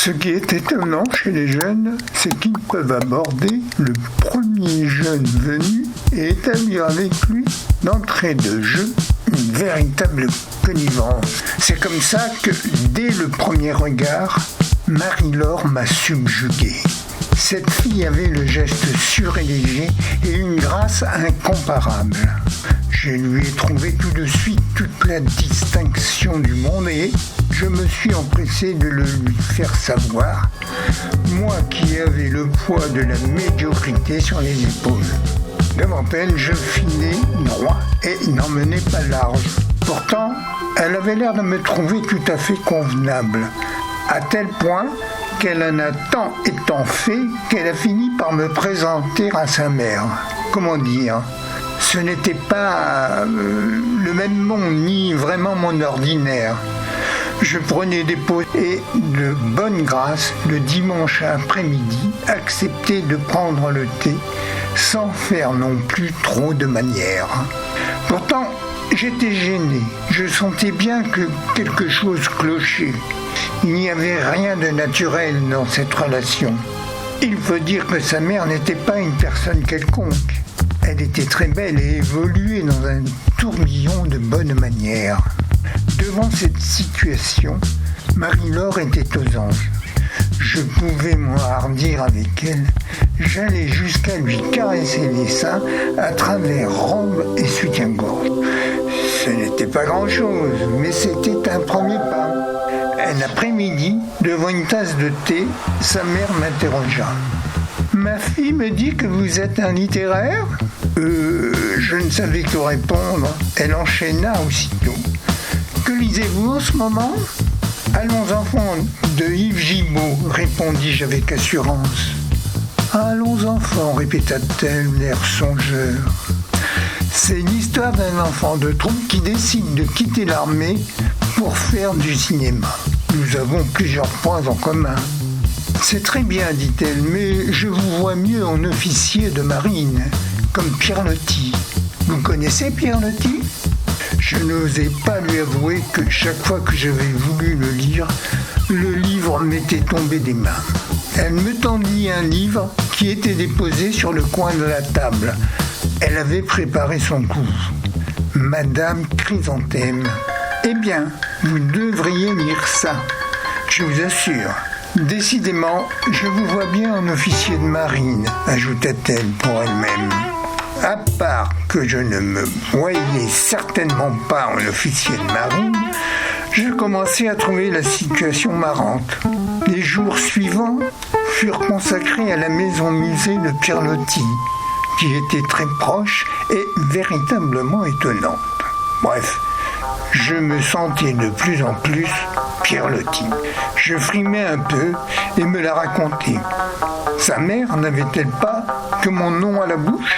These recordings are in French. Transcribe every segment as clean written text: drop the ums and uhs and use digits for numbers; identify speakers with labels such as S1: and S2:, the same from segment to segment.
S1: Ce qui est étonnant chez les jeunes, c'est qu'ils peuvent aborder le premier jeune venu et établir avec lui, d'entrée de jeu, une véritable connivence. C'est comme ça que, dès le premier regard, Marie-Laure m'a subjugué. Cette fille avait le geste sûr et léger et une grâce incomparable. Je lui ai trouvé tout de suite toute la distinction du monde et je me suis empressé de le lui faire savoir, moi qui avais le poids de la médiocrité sur les épaules. Devant elle, je filais droit et n'en menais pas large. Pourtant, elle avait l'air de me trouver tout à fait convenable, à tel point qu'elle en a tant et tant fait qu'elle a fini par me présenter à sa mère. Comment dire ? Ce n'était pas le même monde, ni vraiment mon ordinaire. Je prenais des pauses et, de bonne grâce, le dimanche après-midi, acceptais de prendre le thé sans faire non plus trop de manières. Pourtant, j'étais gêné. Je sentais bien que quelque chose clochait. Il n'y avait rien de naturel dans cette relation. Il faut dire que sa mère n'était pas une personne quelconque. Elle était très belle et évoluait dans un tourbillon de bonnes manières. Devant cette situation, Marie-Laure était aux anges. Je pouvais m'enhardir avec elle. J'allais jusqu'à lui caresser les seins à travers robe et soutien-gorge. Ce n'était pas grand-chose, mais c'était un premier pas. Un après-midi, devant une tasse de thé, sa mère m'interrogea. « Ma fille me dit que vous êtes un littéraire ?» Je ne savais que répondre. Elle enchaîna aussitôt. « Que lisez-vous en ce moment ?»« Allons enfants de Yves Gibaud, répondis-je avec assurance. Allons enfants, répéta-t-elle, l'air songeur. C'est l'histoire d'un enfant de troupe qui décide de quitter l'armée pour faire du cinéma. Nous avons plusieurs points en commun. C'est très bien, dit-elle, mais je vous vois mieux en officier de marine, comme Pierre Loti. Vous connaissez Pierre Loti ? Je n'osais pas lui avouer que chaque fois que j'avais voulu le lire, le livre m'était tombé des mains. Elle me tendit un livre qui était déposé sur le coin de la table. Elle avait préparé son coup. Madame Chrysanthème. Eh bien, vous devriez lire ça, je vous assure. Décidément, je vous vois bien en officier de marine, ajouta-t-elle pour elle-même. À part que je ne me voyais certainement pas en officier de marine, je commençais à trouver la situation marrante. Les jours suivants furent consacrés à la maison-musée de Pierre Loti, qui était très proche et véritablement étonnante. Bref, je me sentais de plus en plus Pierre Loti. Je frimais un peu et me la racontais. Sa mère n'avait-elle pas que mon nom à la bouche ?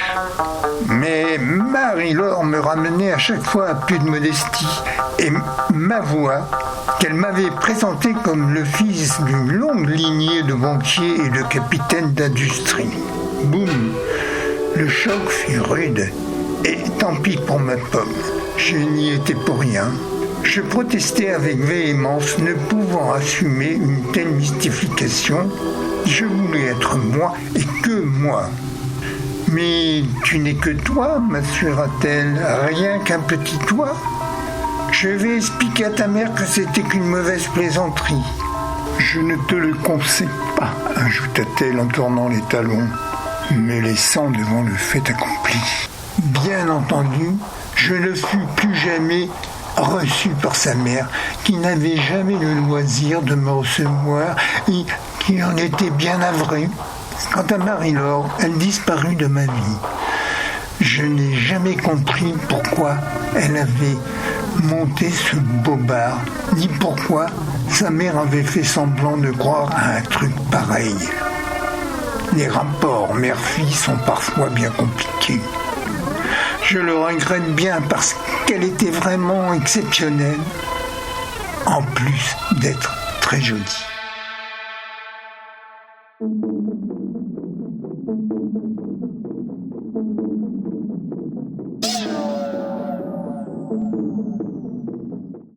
S1: Mais Marie-Laure me ramenait à chaque fois à plus de modestie et m'avoua qu'elle m'avait présenté comme le fils d'une longue lignée de banquiers et de capitaines d'industrie. Boum ! Le choc fut rude et tant pis pour ma pomme. Je n'y étais pour rien. Je protestais avec véhémence, ne pouvant assumer une telle mystification. Je voulais être moi et que moi. « Mais tu n'es que toi, m'assura-t-elle, rien qu'un petit toi. Je vais expliquer à ta mère que c'était qu'une mauvaise plaisanterie. »« Je ne te le conseille pas, ajouta-t-elle en tournant les talons, me laissant devant le fait accompli. Bien entendu, je ne fus plus jamais reçu par sa mère, qui n'avait jamais le loisir de me recevoir et qui en était bien navrée. Quant à Marie-Laure, elle disparut de ma vie. Je n'ai jamais compris pourquoi elle avait monté ce bobard, ni pourquoi sa mère avait fait semblant de croire à un truc pareil. Les rapports mère-fille sont parfois bien compliqués. Je le regrette bien parce qu'elle était vraiment exceptionnelle, en plus d'être très jolie.